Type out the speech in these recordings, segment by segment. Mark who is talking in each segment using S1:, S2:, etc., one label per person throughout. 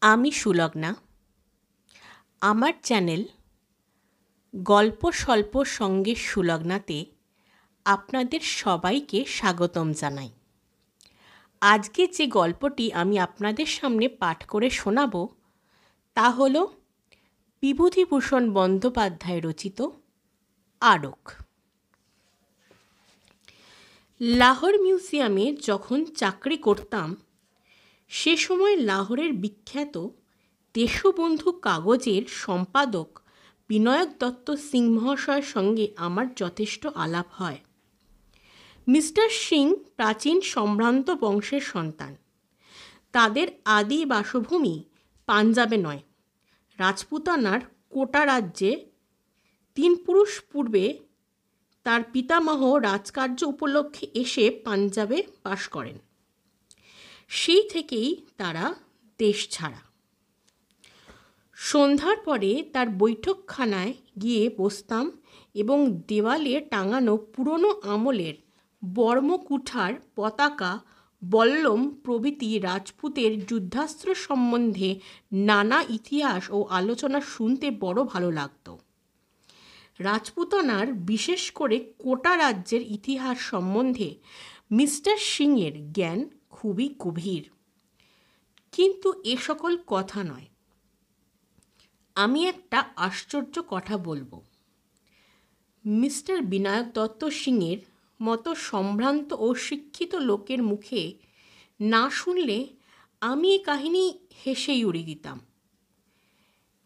S1: আমি সুলগ্না। আমার চ্যানেল গল্প স্বল্প সঙ্গে সুলগ্নাতে আপনাদের সবাইকে স্বাগতম জানাই। আজকে যে গল্পটি আমি আপনাদের সামনে পাঠ করে শোনাব তা হল বিভূতিভূষণ বন্দ্যোপাধ্যায় রচিত আরক। লাহোর মিউজিয়ামে যখন চাকরি করতাম সে সময় লাহোরের বিখ্যাত দেশবন্ধু কাগজের সম্পাদক বিনায়ক দত্ত সিং মহাশয়ের সঙ্গে আমার যথেষ্ট আলাপ হয়। মিস্টার সিং প্রাচীন সম্ভ্রান্ত বংশের সন্তান। তাদের আদি বাসভূমি পাঞ্জাবে নয়, রাজপুতানার কোটা রাজ্যে। 3 পুরুষ পূর্বে তার পিতামহ রাজকার্য উপলক্ষে এসে পাঞ্জাবে বাস করেন। সেই থেকেই তারা দেশ ছাড়া। সন্ধ্যার পরে তার বৈঠকখানায় গিয়ে বসতাম এবং দেওয়ালে টাঙানো পুরনো আমলের বর্মকুঠার, পতাকা, বল্লম প্রভৃতি রাজপুতের যুদ্ধাস্ত্র সম্বন্ধে নানা ইতিহাস ও আলোচনা শুনতে বড় ভালো লাগত। রাজপুতানার, বিশেষ করে কোটা রাজ্যের ইতিহাস সম্বন্ধে মিস্টার সিংয়ের জ্ঞান খুবই গভীর। কিন্তু এ সকল কথা নয়, আমি একটা আশ্চর্য কথা বলবো। মিস্টার বিনায়ক দত্ত সিংয়ের মতো সম্ভ্রান্ত ও শিক্ষিত লোকের মুখে না শুনলে আমি এই কাহিনী হেসেই উড়িয়ে দিতাম।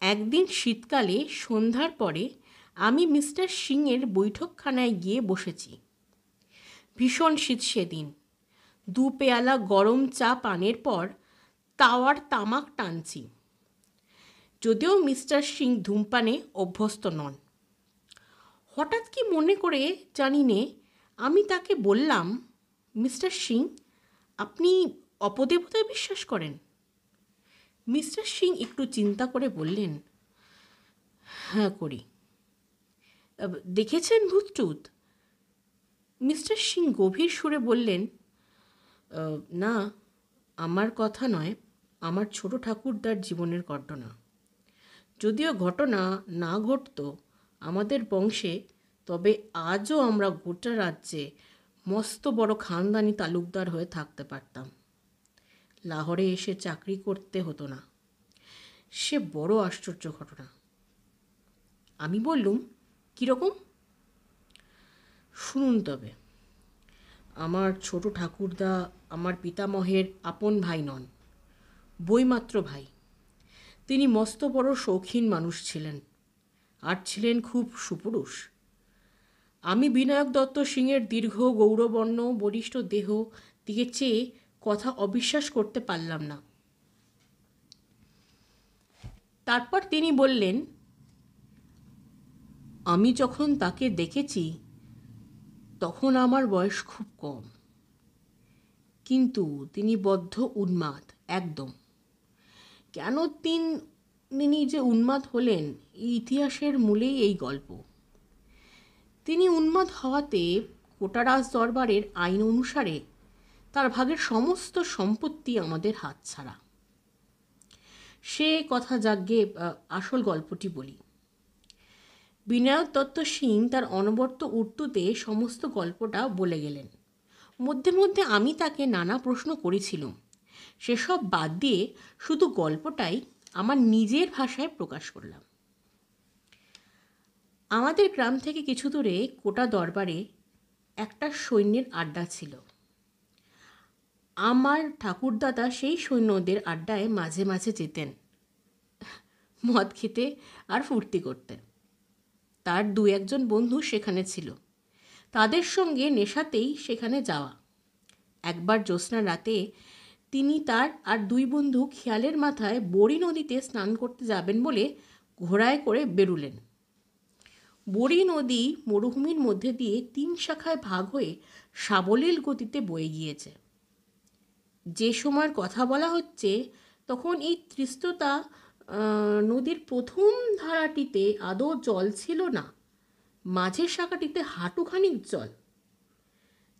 S1: একদিন শীতকালে সন্ধ্যার পরে আমি মিস্টার সিংয়ের বৈঠকখানায় গিয়ে বসেছি। ভীষণ শীত সেদিন। 2 পেয়ালা গরম চা পানের পর তাওয়ার তামাক টানছি। যদিও মিস্টার সিং ধূমপানে অভ্যস্ত নন। হঠাৎ কি মনে করে জানি নে আমি তাকে বললাম, মিস্টার সিং, আপনি অপদেবতায় বিশ্বাস করেন? মিস্টার সিং একটু চিন্তা করে বললেন, হ্যাঁ করি। দেখেছেন ভূতটুত? মিস্টার সিং গভীর সুরে বললেন, না, আমার কথা নয়, আমার ছোট ঠাকুরদার জীবনের ঘটনা। যদিও ঘটনা না ঘটত আমাদের বংশে, তবে আজও আমরা গোটা রাজ্যে মস্ত বড় খানদানি তালুকদার হয়ে থাকতে পারতাম। লাহোরে এসে চাকরি করতে হতো না। সে বড় আশ্চর্য ঘটনা। আমি বললুম, কীরকম? শুনুন তবে। আমার ছোট ঠাকুরদা আমার পিতামহের আপন ভাই নন, বইমাত্র ভাই। তিনি মস্ত বড় শৌখিন মানুষ ছিলেন, আর ছিলেন খুব সুপুরুষ। আমি বিনায়ক দত্ত সিংয়ের দীর্ঘ গৌরবর্ণ বলিষ্ঠ দেহ দিকে চেয়ে কথা অবিশ্বাস করতে পারলাম না। তারপর তিনি বললেন, আমি যখন তাকে দেখেছি তখন আমার বয়স খুব কম, কিন্তু তিনি বদ্ধ উন্মাদ একদম। কেন তিনি যে উন্মাদ হলেন, এই ইতিহাসের মূলেই এই গল্প। তিনি উন্মাদ হওয়াতে কোটারাজ দরবারের আইন অনুসারে তার ভাগের সমস্ত সম্পত্তি আমাদের হাতছাড়া। সে কথা যাগ্গে, আসল গল্পটি বলি। বিনায়ক দত্ত সিং তার অনবরত উর্দুতে সমস্ত গল্পটা বলে গেলেন। মধ্যে মধ্যে আমি তাকে নানা প্রশ্ন করেছিলাম। সেসব বাদ দিয়ে শুধু গল্পটাই আমার নিজের ভাষায় প্রকাশ করলাম। আমাদের গ্রাম থেকে কিছু দূরে কোটা দরবারে একটা সৈন্যের আড্ডা ছিল। আমার ঠাকুরদাদা সেই সৈন্যদের আড্ডায় মাঝে মাঝে যেতেন, মদ খেতে আর ফুর্তি করতে। তার 2-1 বন্ধু সেখানে ছিল। তাদের সঙ্গে নেশাতেই সেখানে যাওয়া। একবার জ্যোৎস্না রাতে তিনি তার আর 2 বন্ধু খেয়ালের মাথায় বড়ি নদীতে স্নান করতে যাবেন বলে ঘোড়ায় করে বেরুলেন। বড়ি নদী মরুভূমির মধ্যে দিয়ে 3 শাখায় ভাগ হয়ে সাবলীল গতিতে বয়ে গিয়েছে। যে সময়ের কথা বলা হচ্ছে তখন এই তিস্তা নদীর প্রথম ধারাটিতে আদৌ জল ছিল না, মাঝের শাখাটিতে হাঁটুখানিক জল,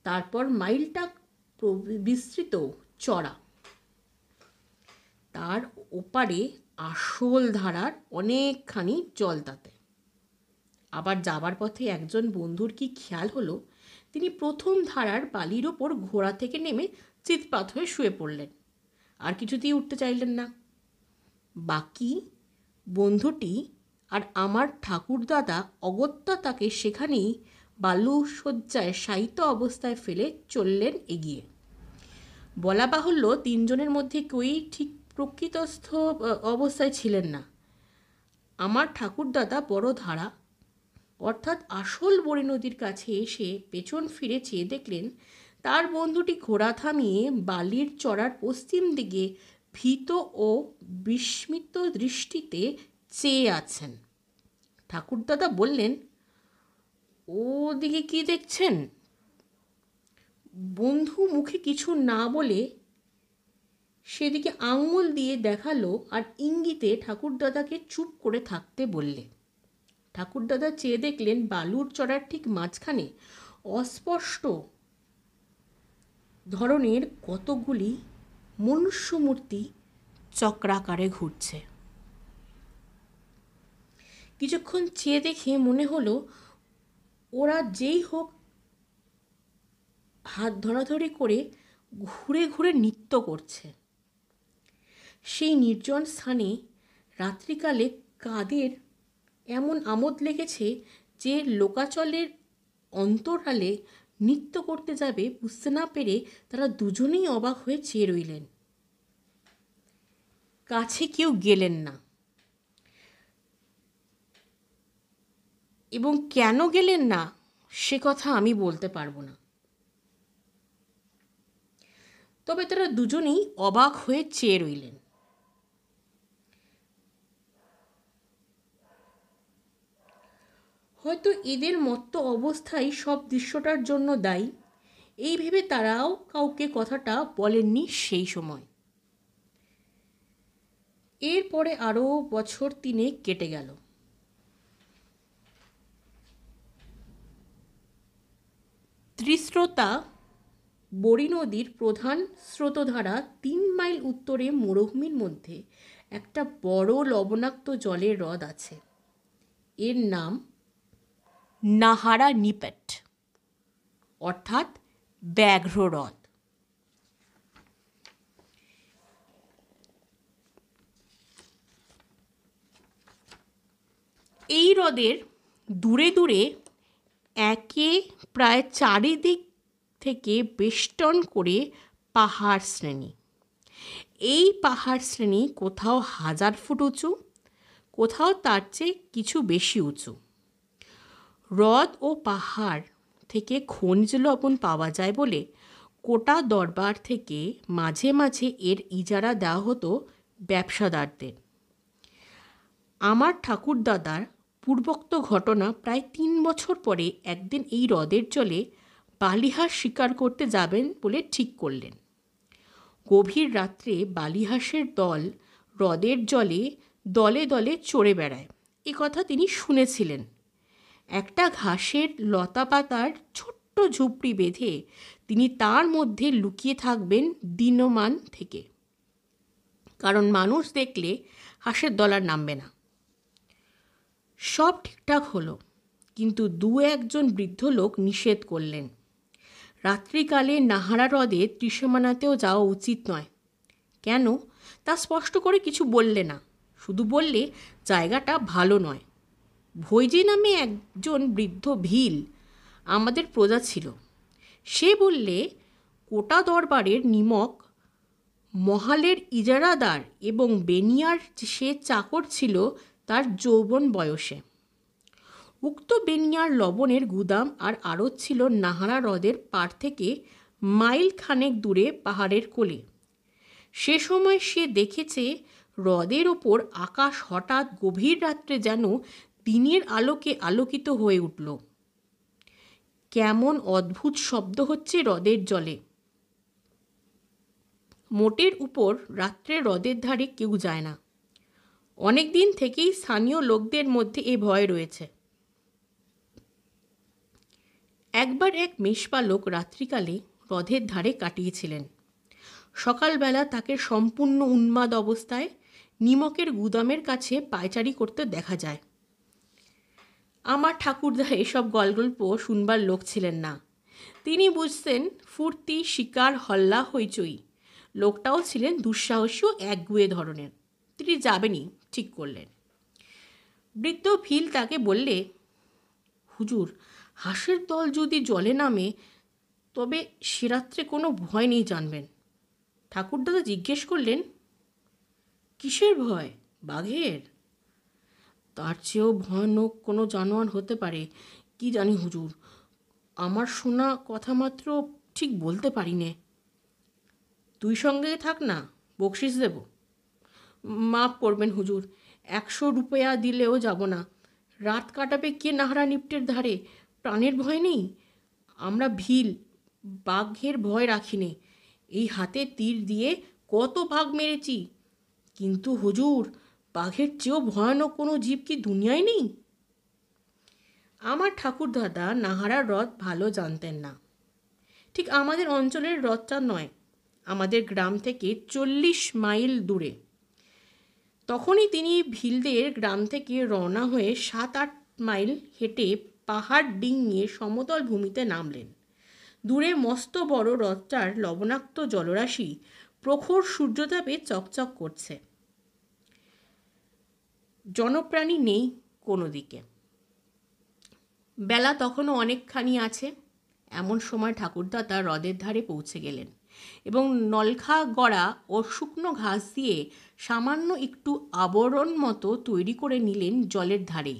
S1: তারপর মাইলটা বিস্তৃত চড়া, তার ওপারে আসল ধারার অনেকখানি জল তাতে। আবার যাবার পথে একজন বন্ধুর কি খেয়াল হলো, তিনি প্রথম ধারার বালির ওপর ঘোড়া থেকে নেমে চিৎপাত হয়ে শুয়ে পড়লেন, আর কিছুতেই উঠতে চাইলেন না। বাকি বন্ধুটি আর আমার ঠাকুরদাদা অগত্যা তাকে সেখানেই বালু শয্যায় শায়িত অবস্থায় ফেলে চললেন এগিয়ে। বলা বাহুল্য, তিনজনের মধ্যে কেউই ঠিক প্রকৃতস্থ অবস্থায় ছিলেন না। আমার ঠাকুরদাদা বড় ধারা অর্থাৎ আসল বড়ি নদীর কাছে এসে পেছন ফিরে চেয়ে দেখলেন তার বন্ধুটি ঘোড়া থামিয়ে বালির চড়ার পশ্চিম দিকে ভীত ও বিস্মিত দৃষ্টিতে চেয়ে আছেন। ঠাকুরদাদা বললেন, ওদিকে কি দেখছেন? বন্ধু মুখে কিছু না বলে সেদিকে আঙুল দিয়ে দেখালো আর ইঙ্গিতে ঠাকুরদাদাকে চুপ করে থাকতে বললে। ঠাকুরদাদা চেয়ে দেখলেন বালুর চড়ার ঠিক মাঝখানে অস্পষ্ট ধরনের কতগুলি মনুষ্যমূর্তি চক্রাকারে ঘুরছে। কিছুক্ষণ চেয়ে দেখে মনে হলো ওরা যেই হোক হাত ধরাধরি করে ঘুরে ঘুরে নৃত্য করছে। সেই নির্জন স্থানে রাত্রিকালে কাদের এমন আমোদ লেগেছে যে লোকাচলের অন্তরালে নৃত্য করতে যাবে বুঝতে না পেরে তারা দুজনেই অবাক হয়ে চেয়ে রইলেন। কাছে কেউ গেলেন না, এবং কেন গেলেন না সে কথা আমি বলতে পারবো না। তবে তারা দুজনেই অবাক হয়ে চেয়ে রইলেন। হয়তো এদের মত্ত অবস্থাই সব দৃশ্যটার জন্য দায়ী, এই ভেবে তারাও কাউকে কথাটা বলেননি সেই সময়। এরপরে আরও বছর 3 কেটে গেল। ত্রিস্রোতা বড়ি নদীর প্রধান স্রোতধারা 3 মাইল উত্তরে মরুভূমির মধ্যে একটা বড় লবণাক্ত জলের হ্রদ আছে। এর নাম নাহারানিপেট অর্থাৎ ব্যাঘ্র হ্রদ। এই হ্রদের দূরে দূরে একে প্রায় চারিদিক থেকে বেষ্টন করে পাহাড় শ্রেণী। এই পাহাড় শ্রেণী কোথাও 1000 ফুট উঁচু, কোথাও তার চেয়ে কিছু বেশি উঁচু। হ্রদ ও পাহাড় থেকে খনিজ লবণ পাওয়া যায় বলে কোটা দরবার থেকে মাঝে মাঝে এর ইজারা দেওয়া হতো ব্যবসাদারদের। আমার ঠাকুরদাদার পূর্বোক্ত ঘটনা প্রায় 3 বছর পরে একদিন এই হ্রদের জলে বালিহাঁস শিকার করতে যাবেন বলে ঠিক করলেন। গভীর রাত্রে বালিহাঁসের দল হ্রদের জলে দলে দলে চড়ে বেড়ায়, এ কথা তিনি শুনেছিলেন। একটা ঘাসের লতা পাতার ছোট্ট ঝুপড়ি বেঁধে তিনি তার মধ্যে লুকিয়ে থাকবেন দিনমান থেকে, কারণ মানুষ দেখলে হাঁসের দল আর নামবে না। সব ঠিকঠাক হলো, কিন্তু 2-1 বৃদ্ধ লোক নিষেধ করলেন। রাত্রিকালে নাহারা হ্রদে ত্রিসীমানাতেও যাওয়া উচিত নয়। কেন তা স্পষ্ট করে কিছু বললে না, শুধু বললে জায়গাটা ভালো নয়। ভৈজি নামে একজন বৃদ্ধ ভিল আমাদের প্রজা ছিল। সে বললে কোটা দরবারের নিমক মহালের ইজারাদার এবং বেনিয়ার সে চাকর ছিল তার যৌবন বয়সে। উক্ত বেনিয়ার লবণের গুদাম আর আড়ত ছিল নাহারা হ্রদের পাড় থেকে মাইল খানেক দূরে পাহাড়ের কোলে। সে সময় সে দেখেছে হ্রদের ওপর আকাশ হঠাৎ গভীর রাত্রে যেন দিনের আলোকে আলোকিত হয়ে উঠল। কেমন অদ্ভুত শব্দ হচ্ছে হ্রদের জলে। মোটের উপর রাত্রে হ্রদের ধারে কেউ যায় না। অনেক দিন থেকেই স্থানীয় লোকদের মধ্যে এ ভয় রয়েছে। একবার এক মেষপালক রাত্রিকালে হ্রদের ধারে কাটিয়েছিলেন। সকালবেলা তাকে সম্পূর্ণ উন্মাদ অবস্থায় নিমকের গুদামের কাছে পায়চারি করতে দেখা যায়। আমার ঠাকুরদা এসব গল্প শুনবার লোক ছিলেন না। তিনি বুঝতেন ফুর্তি, শিকার, হল্লা, হইচই। লোকটাও ছিলেন দুঃসাহসী ও একগুঁয়ে ধরনের। তিনি যাবেনই ঠিক করলেন। বৃদ্ধ ভিল তাকে বললে, হুজুর, হাঁসের দল যদি জলে নামে তবে সে রাত্রে কোনো ভয় নেই জানবেন। ঠাকুরদাদা জিজ্ঞেস করলেন, কিসের ভয়? বাঘের? তার চেয়েও ভয়ানক কোনো জানোয়ার হতে পারে, কি জানি হুজুর, আমার শোনা কথা মাত্র ঠিক বলতে পারি নে। তুই সঙ্গে থাক না, বকশিস দেব। মাফ করবেন হুজুর, 100 রুপয়া দিলেও যাব না। রাত কাটাবে কে নাহারা নিপ্টের ধারে? প্রাণের ভয় নেই? আমরা ভিল, বাঘের ভয় রাখিনি। এই হাতে তীর দিয়ে কত বাঘ মেরেছি, কিন্তু হুজুর, বাঘের চেয়েও ভয়ানক কোনো জীব কি দুনিয়ায় নেই? আমার ঠাকুরদাদা নাহারার হ্রদ ভালো জানতেন না। ঠিক আমাদের অঞ্চলের হ্রদটা নয়, আমাদের গ্রাম থেকে 40 মাইল দূরে। তখনই তিনি ভিলদের গ্রাম থেকে রওনা হয়ে 7-8 মাইল হেঁটে পাহাড় ডিঙিয়ে সমতল ভূমিতে নামলেন। দূরে মস্ত বড় হ্রদটার লবণাক্ত জলরাশি প্রখর সূর্যতাপে চকচক করছে। জনপ্রাণী নেই কোনো দিকে। বেলা তখনও অনেকখানি আছে। এমন সময় ঠাকুরদাদা হ্রদের ধারে পৌঁছে গেলেন এবং নলখা গড়া ও শুকনো ঘাস দিয়ে সামান্য একটু আবরণ মতো তৈরি করে নিলেন জলের ধারেই,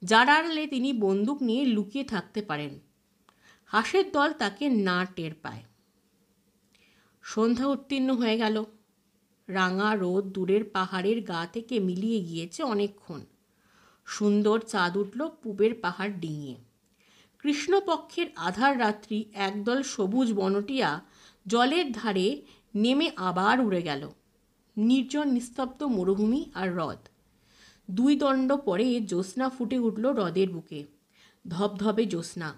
S1: যার আড়ালে তিনি বন্দুক নিয়ে লুকিয়ে থাকতে পারেন। হাঁসের দল তাকে না টের পায়। সন্ধ্যা উত্তীর্ণ হয়ে গেল। রাঙা রোদ দূরের পাহাড়ের গা থেকে মিলিয়ে গিয়েছে অনেকক্ষণ। সুন্দর চাঁদ উঠল পূবের পাহাড় ডিঙিয়ে। কৃষ্ণপক্ষের আধার রাত্রি একদল সবুজ বনটিয়া জলের ধারে নেমে আবার উড়ে গেল। নির্জন নিস্তব্ধ মরুভূমি আর হ্রদ। 2 দণ্ড পরে জ্যোৎস্না ফুটে উঠল হ্রদের বুকে। ধবধবে জ্যোৎস্না।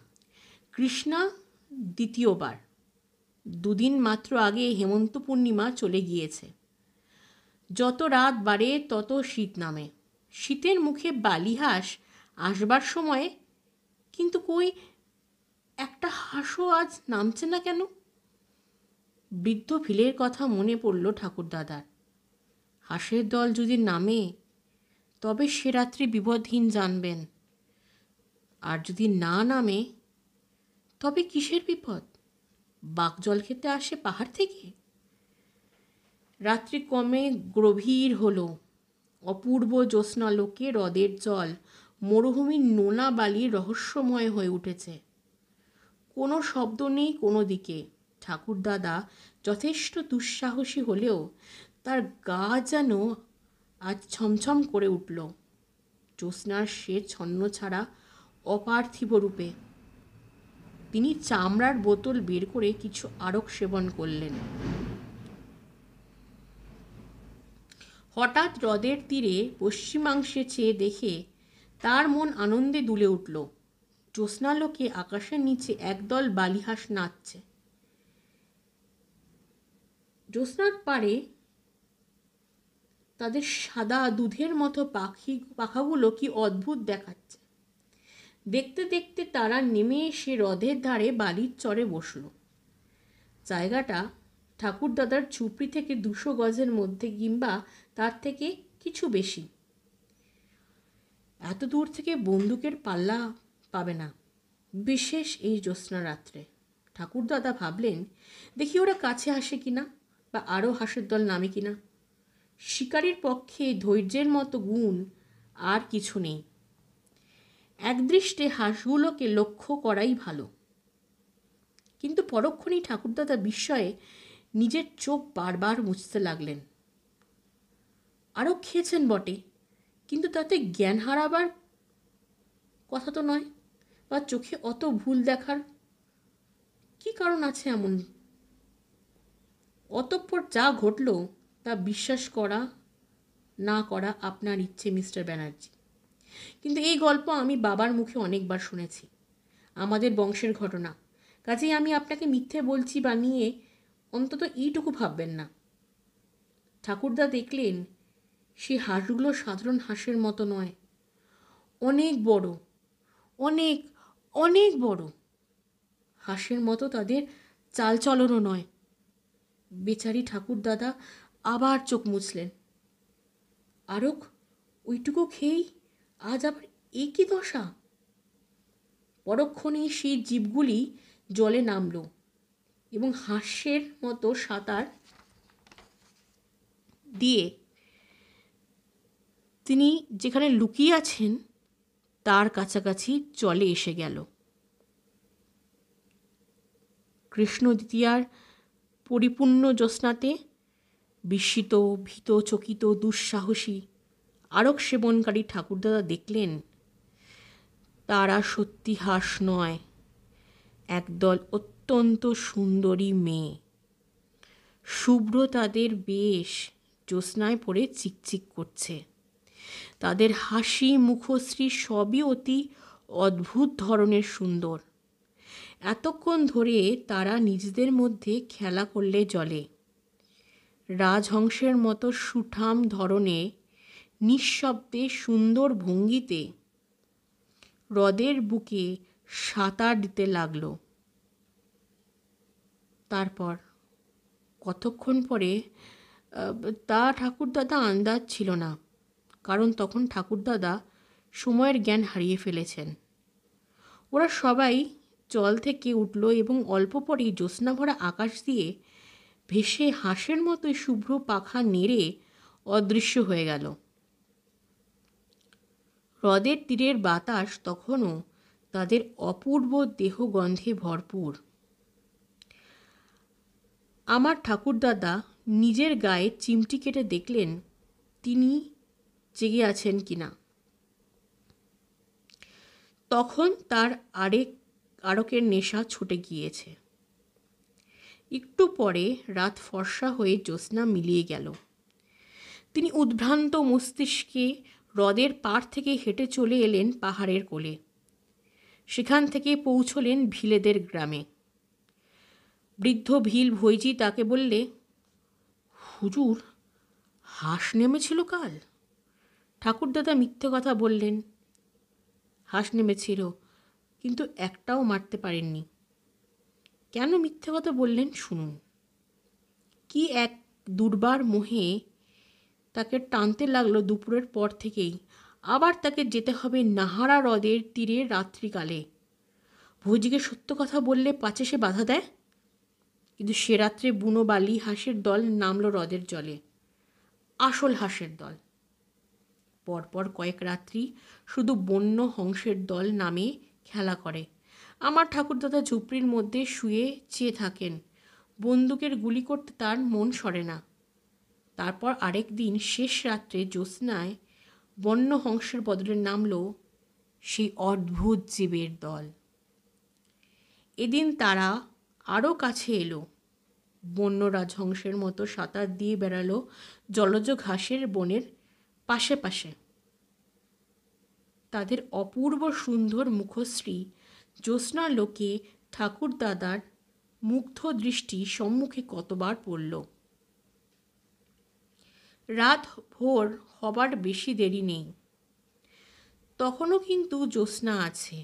S1: কৃষ্ণা দ্বিতীয়বার। 2 দিন মাত্র আগে হেমন্ত পূর্ণিমা চলে গিয়েছে। যত রাত বাড়ে তত শীত নামে। শীতের মুখে বালিহাঁস আসবার সময়ে, কিন্তু কই একটা হাঁসও আজ নামছে না কেন? বৃদ্ধ ভিলের কথা মনে পড়ল ঠাকুরদাদার। হাঁসের দল যদি নামে তবে সে রাত্রি বিপদহীন জানবেন, আর যদি না নামে তবে কিসের বিপদ? বাঘ জল খেতে আসে পাহাড় থেকে? রাত্রি কমে গভীর হলো। অপূর্ব জ্যোৎস্নালোকে হ্রদের জল মরুভূমির নোনা বালি রহস্যময় হয়ে উঠেছে। কোনো শব্দ নেই কোনো দিকে। ঠাকুরদাদা যথেষ্ট দুঃসাহসী হলেও তার গা যেন আজ ছমছম করে উঠল জ্যোৎস্নার সে ছন্ন ছাড়া অপার্থিব রূপে। তিনি চামড়ার বোতল বের করে কিছু আরক সেবন করলেন। হঠাৎ হ্রদের তীরে পশ্চিমাংশে চেয়ে দেখে তার মন আনন্দে দুলে উঠল। জ্যোৎস্নালোকে আকাশের নিচে একদল বালিহাঁস নাচছে। জ্যোৎস্নার পাড়ে তাদের সাদা দুধের মতো পাখাগুলো কি অদ্ভুত দেখাচ্ছে। দেখতে দেখতে তারা নেমে এসে হ্রদের ধারে বালির চরে বসল। জায়গাটা ঠাকুরদাদার ঝুপড়ি থেকে 200 গজের মধ্যে কিংবা তার থেকে কিছু বেশি। এত দূর থেকে বন্দুকের পাল্লা পাবে না, বিশেষ এই জ্যোৎস্না রাত্রে। ঠাকুরদাদা ভাবলেন, দেখি ওরা কাছে আসে কিনা, বা আরও হাঁসের দল নামে কিনা। শিকারীর পক্ষে ধৈর্যের মতো গুণ আর কিছু নেই। একদৃষ্টে হাঁসগুলোকে লক্ষ্য করাই ভালো। কিন্তু পরক্ষণেই ঠাকুরদাদা বিস্ময়ে নিজের চোখ বারবার মুছতে লাগলেন। আরও খেয়েছেন বটে, কিন্তু তাতে জ্ঞান হারাবার কথা তো নয়, বা চোখে অত ভুল দেখার কি কারণ আছে এমন? অতঃপর যা ঘটল তা বিশ্বাস করা না করা আপনার ইচ্ছে মিস্টার ব্যানার্জি। কিন্তু এই গল্প আমি বাবার মুখে অনেকবার শুনেছি, আমাদের বংশের ঘটনা। কাজেই আমি আপনাকে মিথ্যে বলছি বানিয়ে অন্তত এইটুকু ভাববেন না। ঠাকুরদা দেখলেন সেই হাঁসগুলো সাধারণ হাঁসের মতো নয়, অনেক বড়, অনেক অনেক বড়। হাঁসের মতো তাদের চালচলনও নয়। বেচারি ঠাকুরদাদা আবার চোখ মুছলেন। আরক ওইটুকু খেয়েই আজ আবার এ কি দশা! পরক্ষণেই সেই জীবগুলি জলে নামল এবং হাঁসের মতো সাঁতার দিয়ে তিনি যেখানে লুকিয়ে আছেন তার কাছাকাছি জলে এসে গেল। কৃষ্ণ দ্বিতীয়ার পরিপূর্ণ জ্যোৎস্নাতে বিস্মিত, ভীত, চকিত, দুঃসাহসী আরক সেবনকারী ঠাকুরদাদা দেখলেন তারা সত্যি হাঁস নয়, একদল অত্যন্ত সুন্দরী মেয়ে। শুভ্র তাদের বেশ জ্যোৎস্নায় পড়ে চিকচিক করছে। তাদের হাসি, মুখশ্রী সবই অতি অদ্ভুত ধরনের সুন্দর। এতক্ষণ ধরে তারা নিজেদের মধ্যে খেলা করলে জলে। রাজহংসের মতো সুঠাম ধরনে নিঃশব্দে সুন্দর ভঙ্গিতে হ্রদের বুকে সাঁতার দিতে লাগল। তারপর কতক্ষণ পরে তা ঠাকুরদাদা আন্দাজ ছিল না, কারণ তখন ঠাকুরদাদা সময়ের জ্ঞান হারিয়ে ফেলেছেন। ওরা সবাই জল থেকে উঠল এবং অল্প পরেই জ্যোৎস্না ভরা আকাশ দিয়ে ভেসে হাঁসের মতোই শুভ্র পাখা নেড়ে অদৃশ্য হয়ে গেল। হ্রদের তীরের বাতাস তখনও তাদের অপূর্ব দেহগন্ধে ভরপুর। আমার ঠাকুরদাদা নিজের গায়ে চিমটি কেটে দেখলেন তিনি জেগে আছেন কিনা। তখন তার আরকের নেশা ছুটে গিয়েছে। একটু পরে রাত ফর্সা হয়ে জ্যোৎস্না মিলিয়ে গেল। তিনি উদ্ভ্রান্ত মস্তিষ্কে হ্রদের পাড় থেকে হেঁটে চলে এলেন পাহাড়ের কোলে। সেখান থেকে পৌঁছলেন ভিলেদের গ্রামে। বৃদ্ধ ভিল ভৈজি তাকে বললে, হুজুর, হাঁস নেমেছিল কাল? ঠাকুরদাদা মিথ্যে কথা বললেন। হাঁস নেমেছিল, কিন্তু একটাও মারতে পারেননি। কেন মিথ্যে কথা বললেন শুনুন। কি এক দুর্বার মোহে তাকে টানতে লাগলো দুপুরের পর থেকেই। আবার তাকে যেতে হবে নাহারা হ্রদের তীরে রাত্রিকালে। ভৌজিকে সত্য কথা বললে পাছে সে বাধা দেয়। কিন্তু সে রাত্রে বুনো বালি হাঁসের দল নামলো হ্রদের জলে, আসল হাঁসের দল। পরপর কয়েক রাত্রি শুধু বন্য হংসের দল নামে খেলা করে। আমার ঠাকুরদাদা ঝুপড়ির মধ্যে শুয়ে চেয়ে থাকেন। বন্দুকের গুলি করতে তার মন সরে না। তারপর আরেক দিন শেষ রাত্রে জ্যোৎস্নায় বন্য হংসের বদলে নামল সেই অদ্ভুত জীবের দল। এদিন তারা আরও কাছে এলো। বন্য রাজহংসের মতো সাঁতার দিয়ে বেড়ালো জলজ ঘাসের বনের পাশে পাশে। তাদের অপূর্ব সুন্দর মুখশ্রী জ্যোৎস্নার লোকে ঠাকুরদাদার মুগ্ধ দৃষ্টি সম্মুখে কতবার পড়ল। রাত ভোর হবার বেশি দেরি নেই, তখনও কিন্তু জ্যোৎস্না আছে।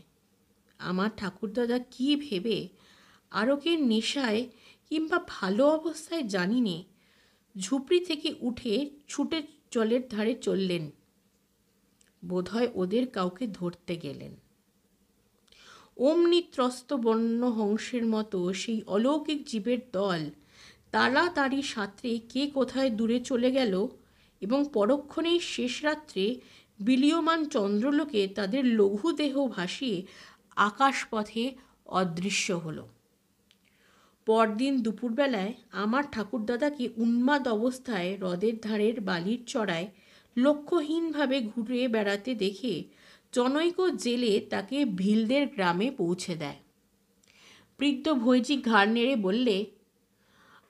S1: আমার ঠাকুরদাদা কি ভেবে আরকের নেশায় কিংবা ভালো অবস্থায় জানি নে ঝুপড়ি থেকে উঠে ছুটে জলের ধারে চললেন। বোধহয় ওদের কাউকে ধরতে গেলেন। অমনি ত্রস্ত বন্য হংসের মতো সেই অলৌকিক জীবের দল তাড়াতাড়ি সাঁতরে কে কোথায় দূরে চলে গেল এবং পরক্ষণেই শেষ রাত্রে বিলীয়মান চন্দ্রলোকে তাদের লঘু দেহ ভাসিয়ে আকাশপথে অদৃশ্য হলো। পরদিন দুপুরবেলায় আমার ঠাকুরদাদাকে উন্মাদ অবস্থায় হ্রদের ধারের বালির চড়ায় লক্ষ্যহীনভাবে ঘুরে বেড়াতে দেখে জনৈক জেলে তাকে ভিলদের গ্রামে পৌঁছে দেয়। বৃদ্ধ ভৈজি ঘাড় নেড়ে বললে,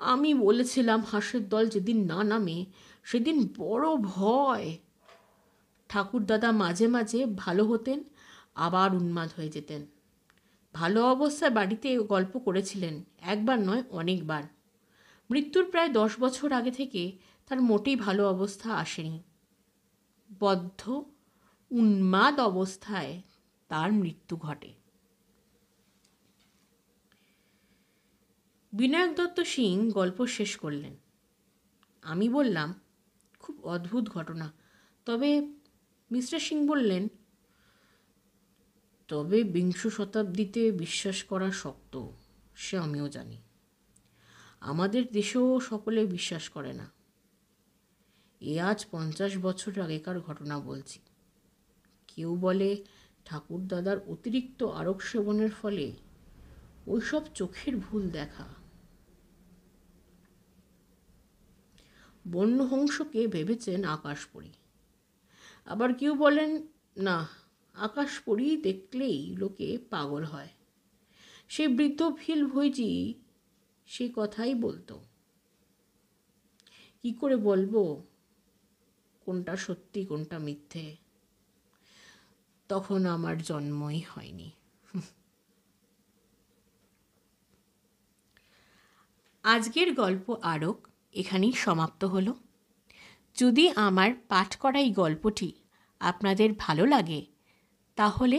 S1: আমি বলেছিলাম হাঁসের দল যেদিন না নামে সেদিন বড় ভয়। ঠাকুরদাদা মাঝে মাঝে ভালো হতেন, আবার উন্মাদ হয়ে যেতেন। ভালো অবস্থায় বাড়িতে গল্প করেছিলেন, একবার নয় অনেকবার। মৃত্যুর প্রায় 10 বছর আগে থেকে তার মোটেই ভালো অবস্থা আসেনি। বদ্ধ উন্মাদ অবস্থায় তার মৃত্যু ঘটে। বিনায়ক দত্ত সিং গল্প শেষ করলেন। আমি বললাম, খুব অদ্ভুত ঘটনা। তবে মিস্টার সিং বললেন, তবে বিংশ শতাব্দীতে বিশ্বাস করা শক্ত, সে আমিও জানি। আমাদের দেশেও সকলে বিশ্বাস করে না। এ আজ 50 বছর আগেকার ঘটনা বলছি। কেউ বলে ঠাকুরদাদার অতিরিক্ত আরক সেবনের ফলে ওইসব চোখের ভুল দেখা। বন্যহংসকে ভেবেছেন আকাশপরী। আবার কেউ বলেন না, আকাশপরী দেখলেই লোকে পাগল হয়। সেই বৃদ্ধ ফিল ভৈজি সেই কথাই বলতো। কি করে বলবো কোনটা সত্যি কোনটা মিথ্যে? তখন আমার জন্মই হয়নি। আজকের গল্প আরক এখানেই সমাপ্ত হলো। যদি আমার পাঠ করা এই গল্পটি আপনাদের ভালো লাগে, তাহলে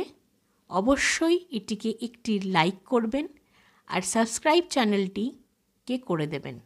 S1: অবশ্যই এটিকে একটি লাইক করবেন আর সাবস্ক্রাইব চ্যানেলটিকে করে দেবেন।